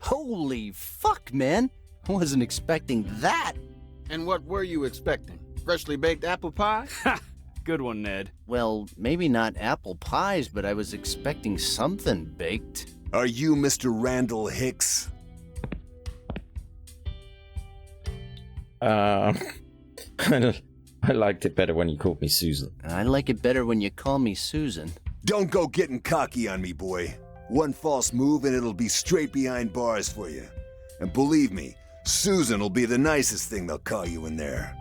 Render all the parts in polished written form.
Holy fuck, man. I wasn't expecting that. And what were you expecting? Freshly baked apple pie? Ha! Good one, Ned. Well, maybe not apple pies, but I was expecting something baked. Are you Mr. Randal Hicks? I liked it better when you called me Susan. I like it better when you call me Susan. Don't go getting cocky on me, boy. One false move and it'll be straight behind bars for you. And believe me, Susan will be the nicest thing they'll call you in there.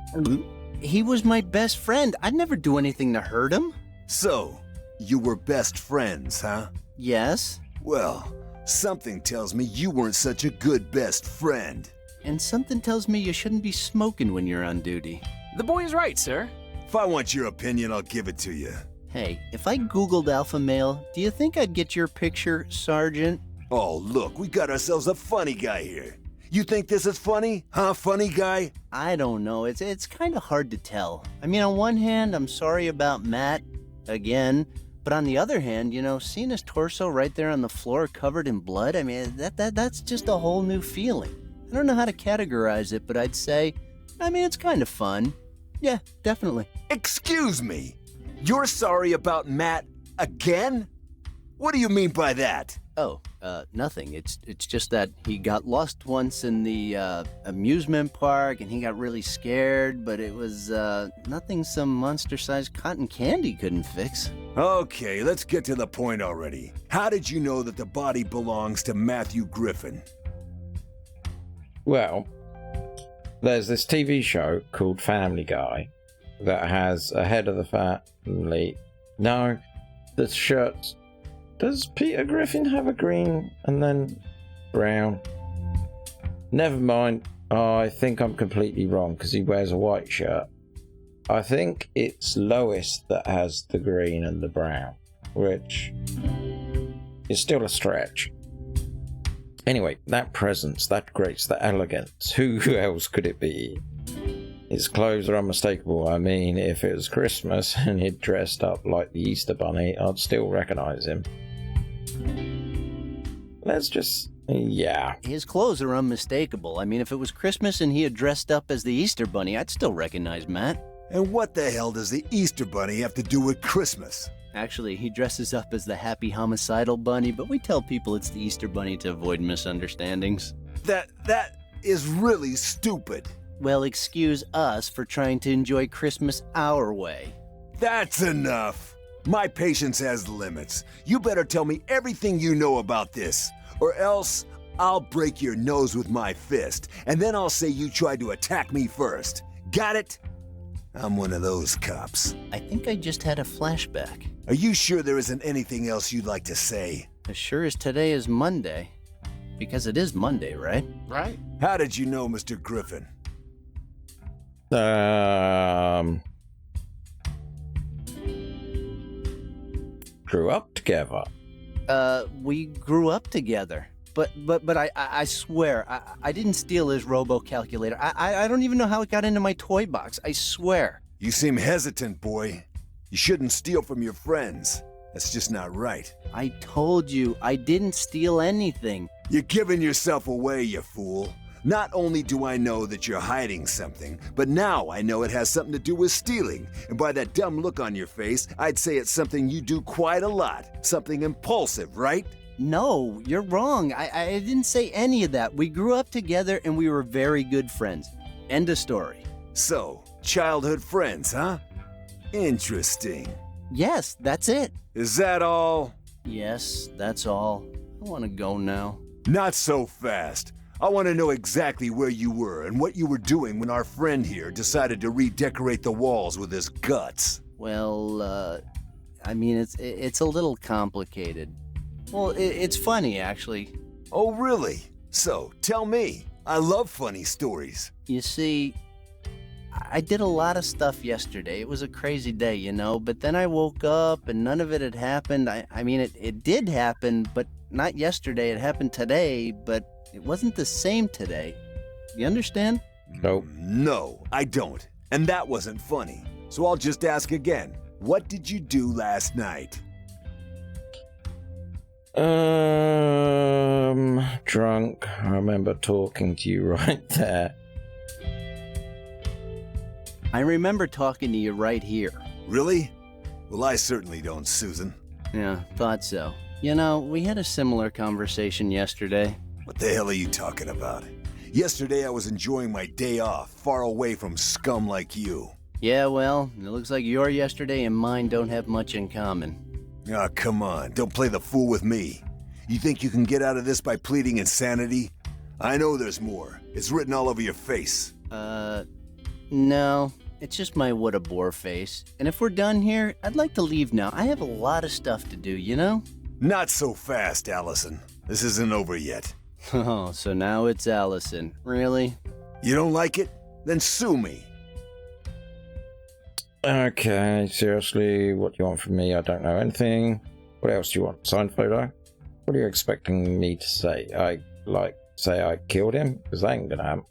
He was my best friend. I'd never do anything to hurt him. So, you were best friends, huh? Yes. Well, something tells me you weren't such a good best friend. And something tells me you shouldn't be smoking when you're on duty. The boy is right, sir. If I want your opinion, I'll give it to you. Hey, if I Googled alpha male, do you think I'd get your picture, Sergeant? Oh, look, we got ourselves a funny guy here. You think this is funny? Huh, funny guy? I don't know. It's kind of hard to tell. I mean, on one hand, I'm sorry about Matt, again. But on the other hand, seeing his torso right there on the floor covered in blood, I mean, that's just a whole new feeling. I don't know how to categorize it, but I'd say, it's kind of fun. Yeah, definitely. Excuse me? You're sorry about Matt again? What do you mean by that? Oh, nothing. It's just that he got lost once in the amusement park and he got really scared, but it was nothing some monster-sized cotton candy couldn't fix. Okay, let's get to the point already. How did you know that the body belongs to Matthew Griffin? Well, there's this TV show called Family Guy that has a head of the family. No, the shirts. Does Peter Griffin have a green and then brown? Never mind. I think I'm completely wrong because he wears a white shirt. I think it's Lois that has the green and the brown, which is still a stretch. Anyway, that presence, that grace, that elegance, who else could it be? His clothes are unmistakable. I mean, if it was Christmas and he'd dressed up like the Easter Bunny, I'd still recognize him. Yeah. His clothes are unmistakable. I mean, if it was Christmas and he had dressed up as the Easter Bunny, I'd still recognize Matt. And what the hell does the Easter Bunny have to do with Christmas? Actually, he dresses up as the happy homicidal bunny, but we tell people it's the Easter Bunny to avoid misunderstandings. That is really stupid. Well, excuse us for trying to enjoy Christmas our way. That's enough. My patience has limits. You better tell me everything you know about this, or else I'll break your nose with my fist, and then I'll say you tried to attack me first. Got it? I'm one of those cops. I think I just had a flashback. Are you sure there isn't anything else you'd like to say? As sure as today is Monday. Because it is Monday, right? Right. How did you know Mr. Griffin? Grew up together. We grew up together. But I swear, I didn't steal his robo-calculator. I don't even know how it got into my toy box. I swear. You seem hesitant, boy. You shouldn't steal from your friends. That's just not right. I told you, I didn't steal anything. You're giving yourself away, you fool. Not only do I know that you're hiding something, but now I know it has something to do with stealing. And by that dumb look on your face, I'd say it's something you do quite a lot. Something impulsive, right? No, you're wrong. I didn't say any of that. We grew up together and we were very good friends. End of story. So, childhood friends, huh? Interesting. Yes, that's it. Is that all? Yes, that's all. I want to go now. Not so fast. I want to know exactly where you were and what you were doing when our friend here decided to redecorate the walls with his guts. Well, it's a little complicated. Well, it's funny, actually. Oh, really? So, tell me. I love funny stories. You see, I did a lot of stuff yesterday. It was a crazy day, but then I woke up and none of it had happened. It did happen, but not yesterday. It happened today, but it wasn't the same today. You understand? Nope. No, I don't. And that wasn't funny. So I'll just ask again. What did you do last night? drunk. I remember talking to you right there. I remember talking to you right here. Really? Well, I certainly don't, Susan. Yeah, thought so. You know, we had a similar conversation yesterday. What the hell are you talking about? Yesterday I was enjoying my day off, far away from scum like you. Yeah, well, it looks like your yesterday and mine don't have much in common. Ah, come on, don't play the fool with me. You think you can get out of this by pleading insanity? I know there's more. It's written all over your face. No. It's just my what a bore face. And if we're done here, I'd like to leave now. I have a lot of stuff to do, you know? Not so fast, Allison. This isn't over yet. Oh, so now it's Allison. Really? You don't like it? Then sue me. Okay, seriously, what do you want from me? I don't know anything. What else do you want? Signed photo? What are you expecting me to say? Say I killed him? Because that ain't gonna happen.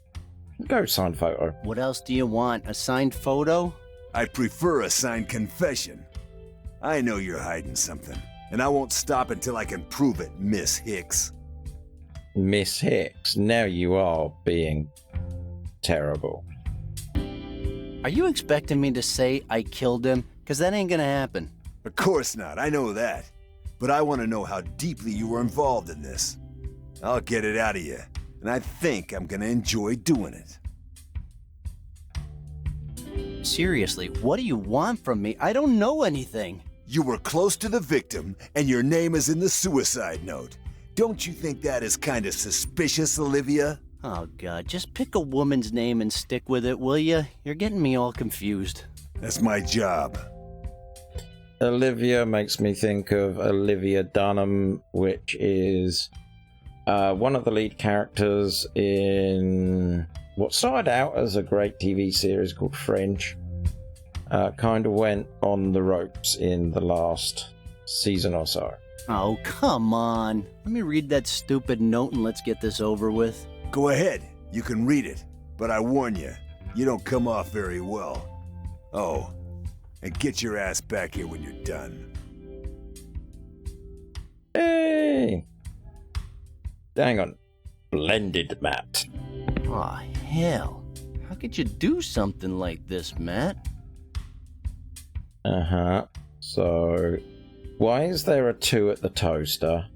Go signed photo. What else do you want? A signed photo? I'd prefer a signed confession. I know you're hiding something, and I won't stop until I can prove it, Miss Hicks. Miss Hicks, now you are being terrible. Are you expecting me to say I killed him? Because that ain't gonna happen. Of course not, I know that. But I want to know how deeply you were involved in this. I'll get it out of you, and I think I'm gonna enjoy doing it. Seriously, what do you want from me? I don't know anything. You were close to the victim, and your name is in the suicide note. Don't you think that is kind of suspicious, Olivia? Oh, God, just pick a woman's name and stick with it, will ya? You're getting me all confused. That's my job. Olivia makes me think of Olivia Dunham, which is one of the lead characters in what started out as a great TV series called Fringe. Kind of went on the ropes in the last season or so. Oh, come on. Let me read that stupid note and let's get this over with. Go ahead, you can read it, but I warn you, you don't come off very well. Oh, and get your ass back here when you're done. Hey! Hang on. Blended Matt. Aw, hell. How could you do something like this, Matt? Uh-huh. So, why is there a 2 at the toaster?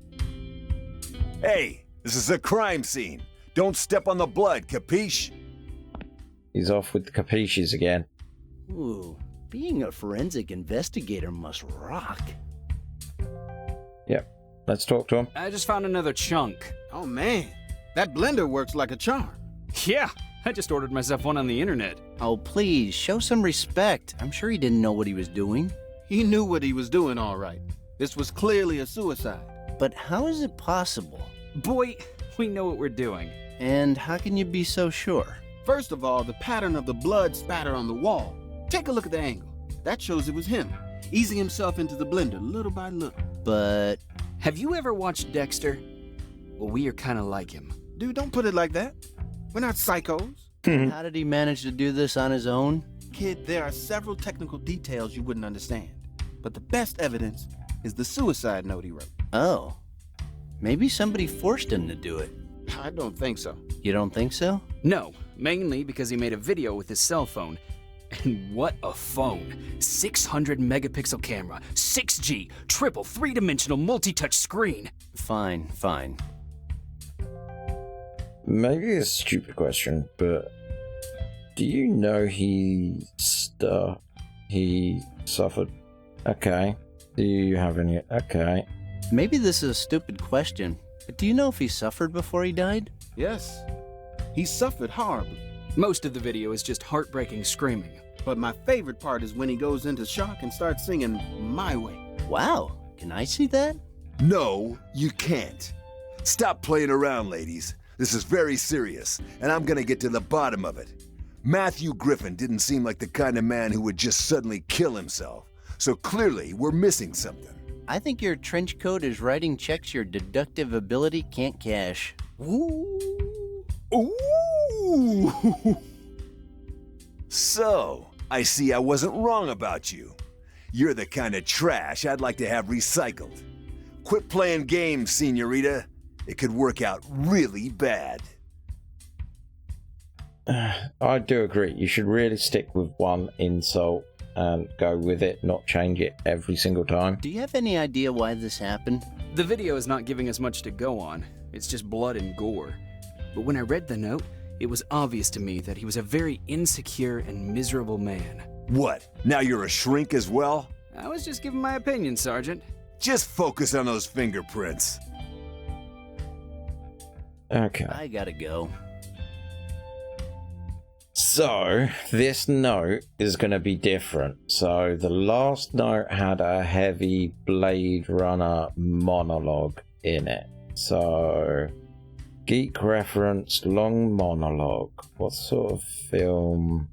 Hey, this is a crime scene. Don't step on the blood, capiche? He's off with the capiches again. Ooh, being a forensic investigator must rock. Yep. Let's talk to him. I just found another chunk. Oh man, that blender works like a charm. Yeah, I just ordered myself one on the internet. Oh, please, show some respect. I'm sure he didn't know what he was doing. He knew what he was doing all right. This was clearly a suicide. But how is it possible? Boy, we know what we're doing. And how can you be so sure? First of all, the pattern of the blood spatter on the wall. Take a look at the angle. That shows it was him, easing himself into the blender little by little. But... Have you ever watched Dexter? Well, we are kind of like him. Dude, don't put it like that. We're not psychos. how did he manage to do this on his own? Kid, there are several technical details you wouldn't understand. But the best evidence is the suicide note he wrote. Oh. Maybe somebody forced him to do it. I don't think so. You don't think so? No, mainly because he made a video with his cell phone. And what a phone. 600 megapixel camera, 6G, triple 3-dimensional multi-touch screen. Fine. Maybe a stupid question, but do you know he suffered? Okay. Do you have any? Okay. Maybe this is a stupid question, but do you know if he suffered before he died? Yes. He suffered horribly. Most of the video is just heartbreaking screaming. But my favorite part is when he goes into shock and starts singing My Way. Wow, can I see that? No, you can't. Stop playing around, ladies. This is very serious, and I'm gonna get to the bottom of it. Matthew Griffin didn't seem like the kind of man who would just suddenly kill himself. So clearly, we're missing something. I think your trench coat is writing checks your deductive ability can't cash. Ooh. Ooh. So, I see I wasn't wrong about you. You're the kind of trash I'd like to have recycled. Quit playing games, senorita. it could work out really bad. I do agree. You should really stick with one insult and go with it, not change it every single time. Do you have any idea why this happened? The video is not giving us much to go on. It's just blood and gore. But when I read the note, it was obvious to me that he was a very insecure and miserable man. What? Now you're a shrink as well? I was just giving my opinion, Sergeant. Just focus on those fingerprints. Okay. I gotta go. So, this note is going to be different. So, the last note had a heavy Blade Runner monologue in it. So, geek reference, long monologue. What sort of film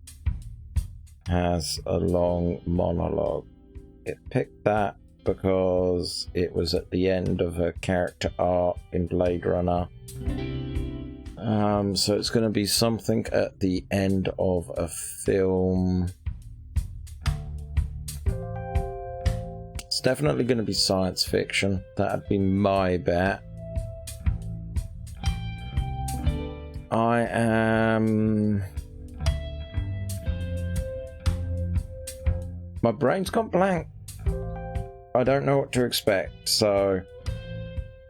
has a long monologue? It picked that because it was at the end of a character arc in Blade Runner. So it's going to be something at the end of a film. It's definitely going to be science fiction. That'd be my bet. I am... My brain's gone blank. I don't know what to expect, so...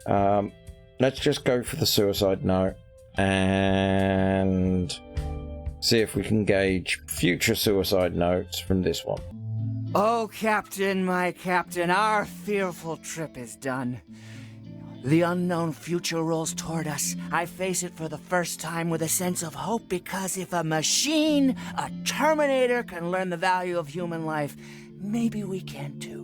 let's just go for the suicide note and see if we can gauge future suicide notes from this one. Oh, Captain, my Captain, our fearful trip is done. The unknown future rolls toward us. I face it for the first time with a sense of hope, because if a machine, a Terminator, can learn the value of human life, maybe we can too.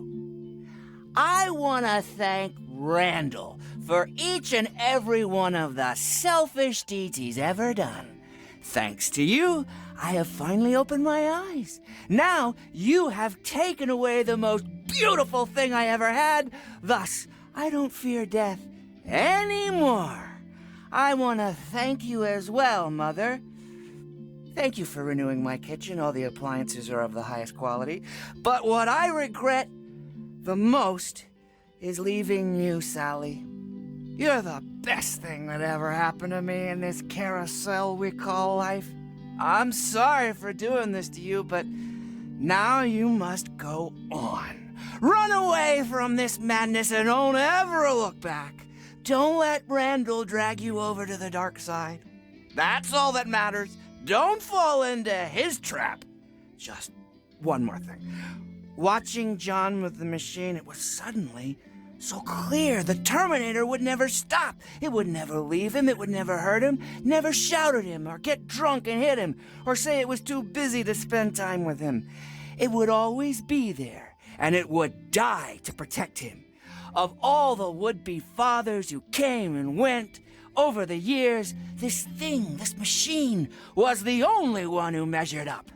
I want to thank Randal for each and every one of the selfish deeds he's ever done. Thanks to you, I have finally opened my eyes. Now you have taken away the most beautiful thing I ever had. Thus, I don't fear death anymore. I want to thank you as well, Mother. Thank you for renewing my kitchen. All the appliances are of the highest quality. But what I regret the most is leaving you, Sally. You're the best thing that ever happened to me in this carousel we call life. I'm sorry for doing this to you, but now you must go on. Run away from this madness and don't ever look back. Don't let Randal drag you over to the dark side. That's all that matters. Don't fall into his trap. Just one more thing. Watching John with the machine, it was suddenly so clear. The Terminator would never stop. It would never leave him. It would never hurt him. Never shout at him or get drunk and hit him or say it was too busy to spend time with him. It would always be there, and it would die to protect him. Of all the would-be fathers who came and went over the years, this thing, this machine, was the only one who measured up.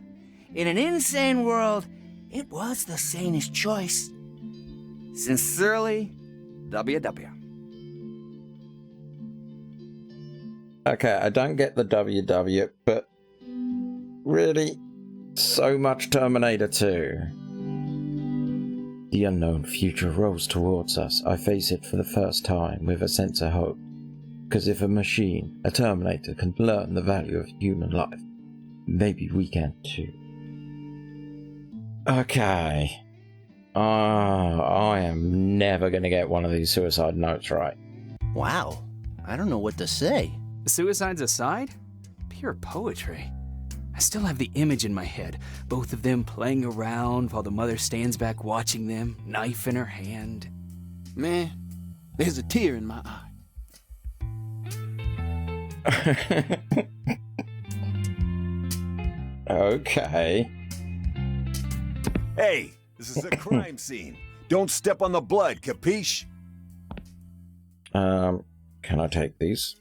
In an insane world, it was the sanest choice. Sincerely, WW. Okay, I don't get the WW, but really, so much Terminator 2. The unknown future rolls towards us. I face it for the first time with a sense of hope. Because if a machine, a Terminator, can learn the value of human life, maybe we can too. Okay. I am never going to get one of these suicide notes right. Wow. I don't know what to say. Suicides aside, pure poetry. I still have the image in my head, both of them playing around while the mother stands back watching them, knife in her hand. Man, there's a tear in my eye. Okay. Hey, this is a crime scene. Don't step on the blood, capiche? Can I take these?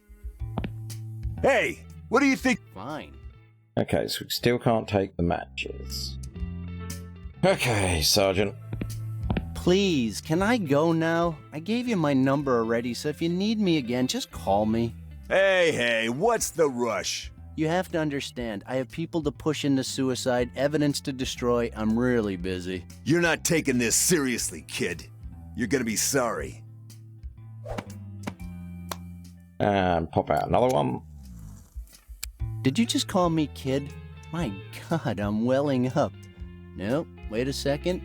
Hey, what do you think? Fine. Okay, so we still can't take the matches. Okay, Sergeant. Please, can I go now? I gave you my number already, so if you need me again, just call me. Hey, what's the rush? You have to understand, I have people to push into suicide, evidence to destroy. I'm really busy. You're not taking this seriously, kid. You're gonna be sorry. And pop out another one. Did you just call me kid? My God, I'm welling up. Nope, wait a second.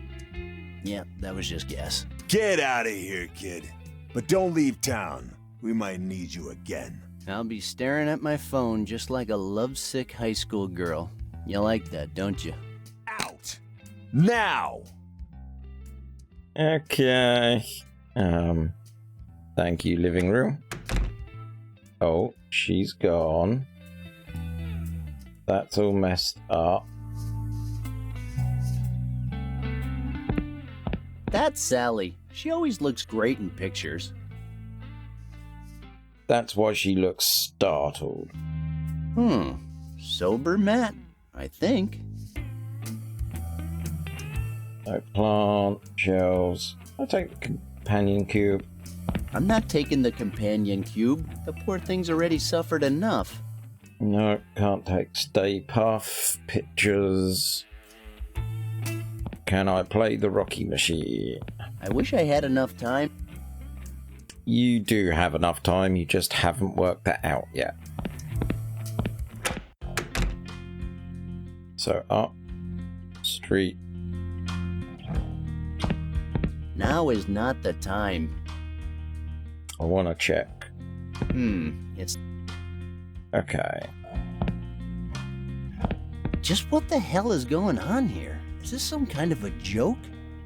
Yeah, that was just gas. Get out of here, kid. But don't leave town. We might need you again. I'll be staring at my phone just like a lovesick high school girl. You like that, don't you? Out! Now! Okay. Thank you, living room. Oh, she's gone. That's all messed up. That's Sally. She always looks great in pictures. That's why she looks startled. Sober Matt, I think. No plant, shells. I'll take the companion cube. I'm not taking the companion cube. The poor thing's already suffered enough. No, can't take Stay Puff, pictures. Can I play the Rocky Machine? I wish I had enough time. You do have enough time, you just haven't worked that out yet. So up, street. Now is not the time. I want to check. It's Okay. just what the hell is going on here? Is this some kind of a joke?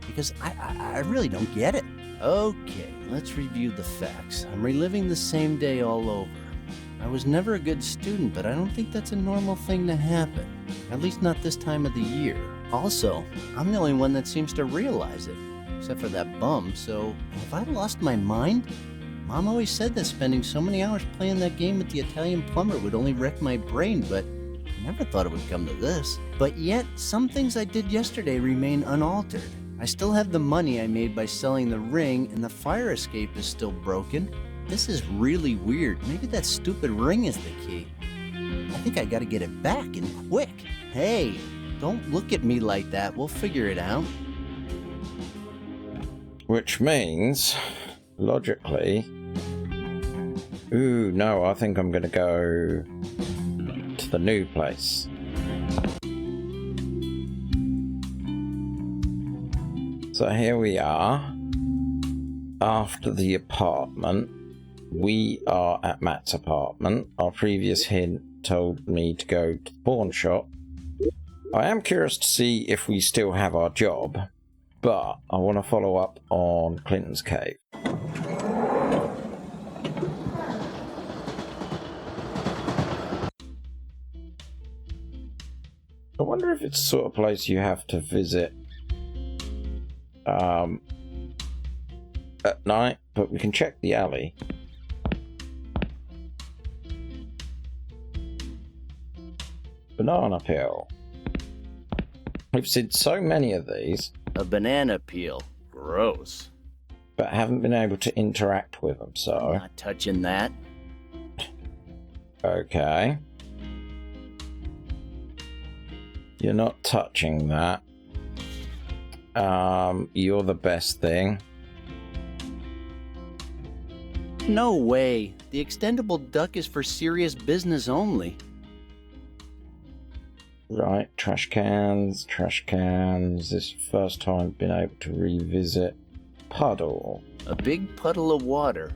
Because I really don't get it. Okay, let's review the facts. I'm reliving the same day all over. I was never a good student, but I don't think that's a normal thing to happen. At least not this time of the year. Also, I'm the only one that seems to realize it. Except for that bum, so have I lost my mind? Mom always said that spending so many hours playing that game with the Italian plumber would only wreck my brain, but I never thought it would come to this. But yet, some things I did yesterday remain unaltered. I still have the money I made by selling the ring, and the fire escape is still broken. This is really weird. Maybe that stupid ring is the key. I think I gotta get it back, and quick. Hey, don't look at me like that. We'll figure it out. Which means, logically... Ooh, no, I think I'm gonna go to the new place. So here we are. After the apartment, we are at Matt's apartment. Our previous hint told me to go to the pawn shop. I am curious to see if we still have our job, but I want to follow up on Clinton's cave. I wonder if it's the sort of place you have to visit at night, but we can check the alley. Banana peel. We've seen so many of these. A banana peel. Gross. But haven't been able to interact with them, so... Not touching that. Okay. You're not touching that. You're the best thing. No way. The extendable duck is for serious business only. Right, trash cans. This is the first time I've been able to revisit puddle. A big puddle of water.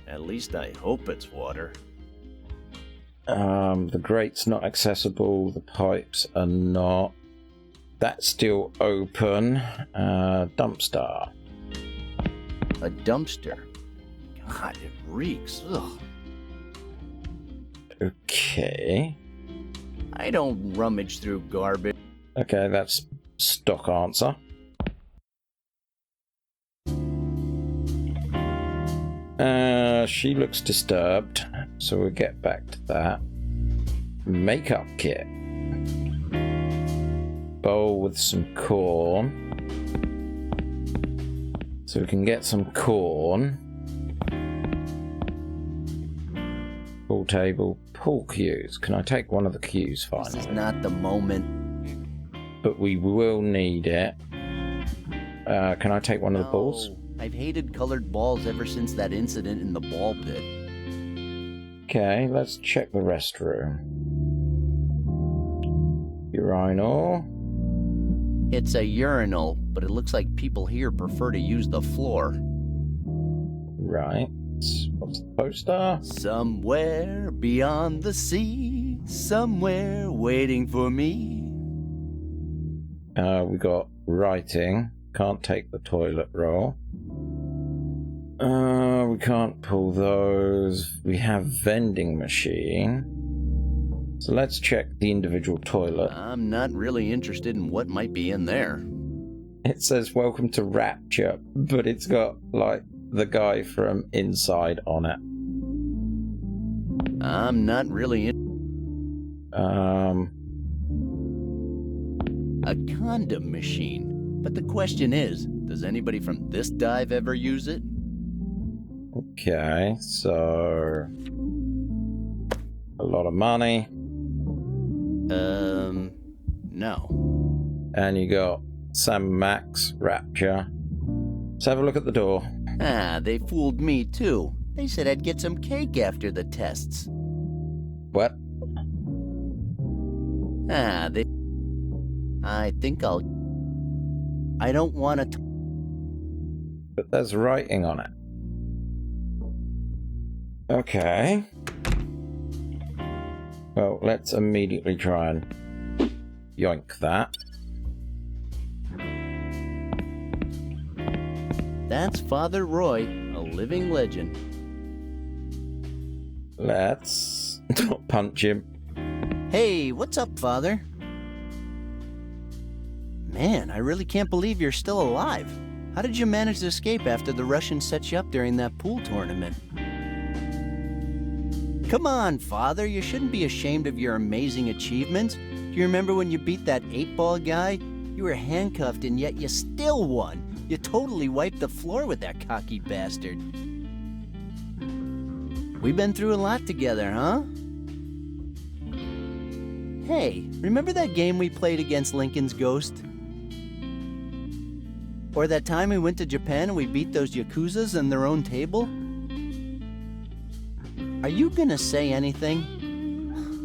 At least I hope it's water. The grate's not accessible, the pipes are not. That's still open. Dumpster. A dumpster. God, it reeks. Ugh. Okay. I don't rummage through garbage. Okay, that's stock answer. She looks disturbed, so we'll get back to that. Makeup kit. Bowl with some corn. So we can get some corn. Pool table, pool cues. Can I take one of the cues finally? This is not the moment. But we will need it. Can I take one of the balls? I've hated colored balls ever since that incident in the ball pit. Okay, let's check the restroom. Urinal. It's a urinal, but it looks like people here prefer to use the floor. Right. What's the poster? Somewhere beyond the sea, somewhere waiting for me. We got writing. Can't take the toilet roll. We can't pull those. We have vending machine. So let's check the individual toilet. I'm not really interested in what might be in there. It says welcome to Rapture, but it's got like the guy from Inside on it. I'm not really a condom machine. But the question is, does anybody from this dive ever use it? Okay, so a lot of money. No. And you got Sam Max Rapture. Let's have a look at the door. Ah, they fooled me too. They said I'd get some cake after the tests. What? I think I don't want to... But there's writing on it. Okay. Well, let's immediately try and yoink that. That's Father Roy, a living legend. Let's not punch him. Hey, what's up, Father? Man, I really can't believe you're still alive. How did you manage to escape after the Russians set you up during that pool tournament? Come on, Father, you shouldn't be ashamed of your amazing achievements. Do you remember when you beat that 8-ball guy? You were handcuffed and yet you still won. You totally wiped the floor with that cocky bastard. We've been through a lot together, huh? Hey, remember that game we played against Lincoln's Ghost? Or that time we went to Japan and we beat those Yakuzas in their own table? Are you gonna say anything?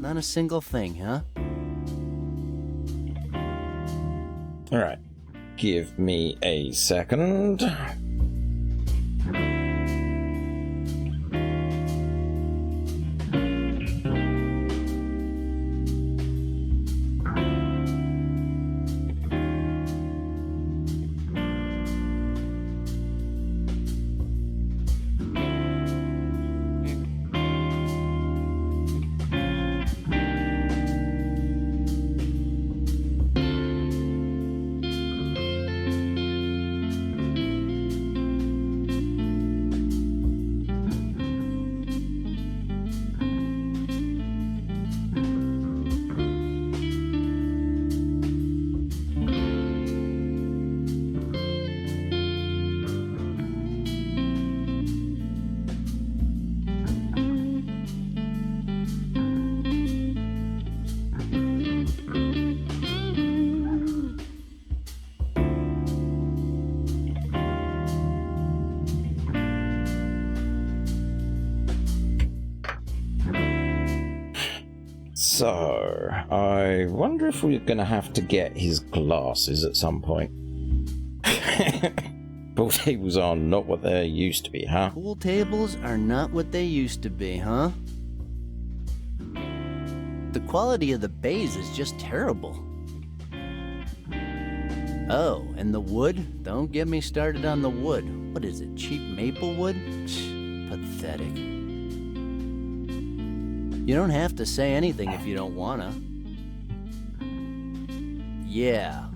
Not a single thing, huh? Alright. Give me a second. So, I wonder if we're going to have to get his glasses at some point. Pool tables are not what they used to be, huh? Pool tables are not what they used to be, huh? The quality of the bays is just terrible. Oh, and the wood? Don't get me started on the wood. What is it, cheap maple wood? Pathetic. You don't have to say anything if you don't wanna. Yeah.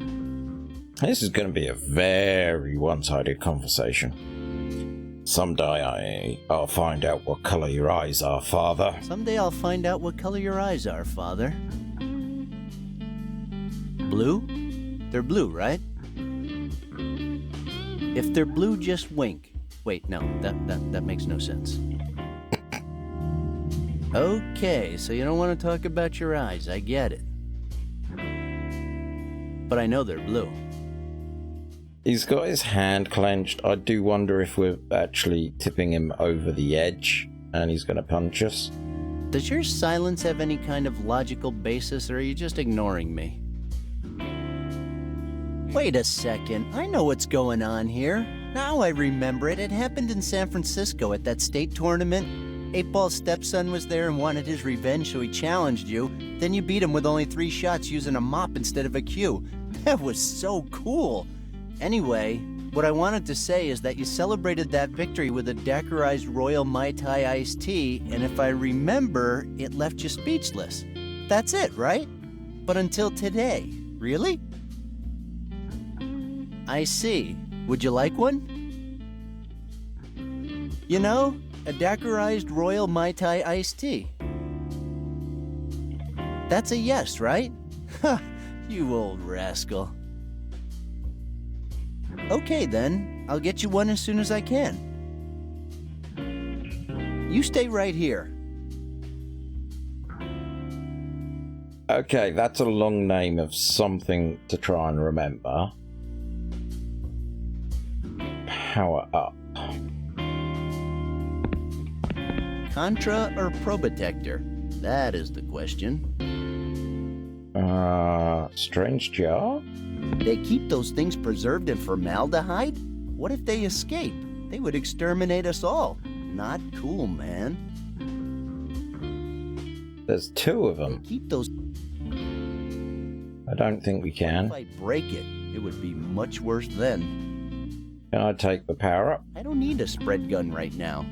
This is going to be a very one-sided conversation. Someday I'll find out what color your eyes are, Father. Someday I'll find out what color your eyes are, Father. Blue? They're blue, right? If they're blue, just wink. Wait, no, that makes no sense. Okay, so you don't want to talk about your eyes, I get it. But I know they're blue. He's got his hand clenched. I do wonder if we're actually tipping him over the edge and he's going to punch us. Does your silence have any kind of logical basis, or are you just ignoring me? Wait a second, I know what's going on here. Now I remember it. It happened in San Francisco at that state tournament. 8-Ball's stepson was there and wanted his revenge, so he challenged you. Then you beat him with only 3 shots using a mop instead of a cue. That was so cool. Anyway, what I wanted to say is that you celebrated that victory with a daiquirized Royal Mai Tai iced tea, and if I remember, it left you speechless. That's it, right? But until today. Really? I see. Would you like one? You know, a daiquirized Royal Mai Tai iced tea. That's a yes, right? Ha! You old rascal. Okay then, I'll get you one as soon as I can. You stay right here. Okay, that's a long name of something to try and remember. Power up. Contra or Probotector? That is the question. Strange jar? They keep those things preserved in formaldehyde? What if they escape? They would exterminate us all. Not cool, man. There's 2 of them. Keep those. I don't think we can. If I break it, it would be much worse then. Can I take the power up? I don't need a spread gun right now.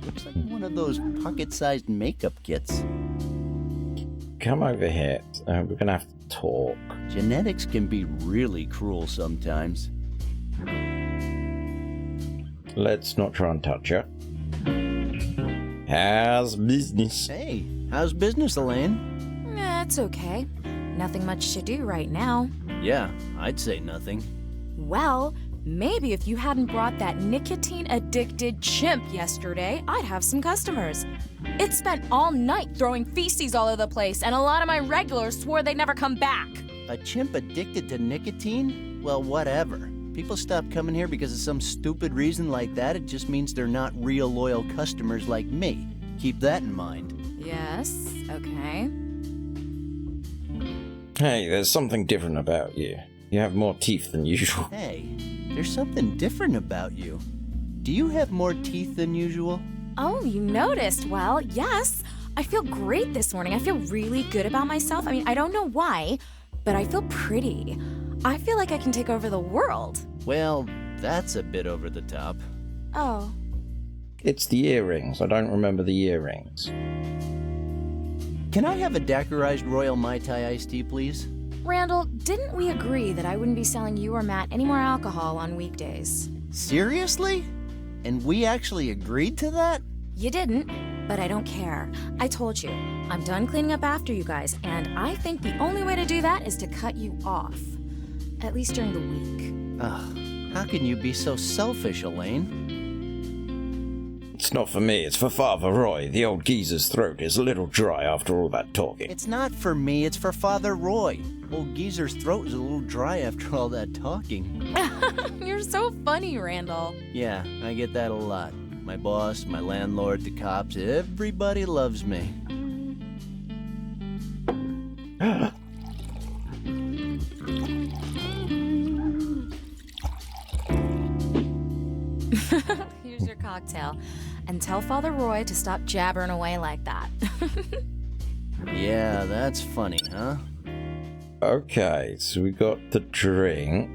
Looks like one of those pocket-sized makeup kits. Come over here. We're gonna have to talk. Genetics can be really cruel sometimes. Let's not try and touch her. How's business? Hey, how's business, Elaine? It's okay. Nothing much to do right now. Yeah, I'd say nothing. Well, maybe if you hadn't brought that nicotine-addicted chimp yesterday, I'd have some customers. It spent all night throwing feces all over the place, and a lot of my regulars swore they'd never come back. A chimp addicted to nicotine? Well, whatever. People stop coming here because of some stupid reason like that. It just means they're not real loyal customers like me. Keep that in mind. Yes, okay. Hey, there's something different about you. You have more teeth than usual. Hey, there's something different about you. Do you have more teeth than usual? Oh, you noticed. Well, yes. I feel great this morning. I feel really good about myself. I mean, I don't know why, but I feel pretty. I feel like I can take over the world. Well, that's a bit over the top. Oh. It's the earrings. I don't remember the earrings. Can I have a daiquirized Royal Mai Tai iced tea, please? Randall, didn't we agree that I wouldn't be selling you or Matt any more alcohol on weekdays? Seriously? And we actually agreed to that? You didn't, but I don't care. I told you, I'm done cleaning up after you guys, and I think the only way to do that is to cut you off. At least during the week. Ugh, how can you be so selfish, Elaine? It's not for me, it's for Father Roy. The old geezer's throat is a little dry after all that talking. It's not for me, it's for Father Roy. Old geezer's throat is a little dry after all that talking. You're so funny, Randall. Yeah, I get that a lot. My boss, my landlord, the cops, everybody loves me. Here's your cocktail. And tell Father Roy to stop jabbering away like that. Yeah, that's funny, huh? Okay, so we got the drink.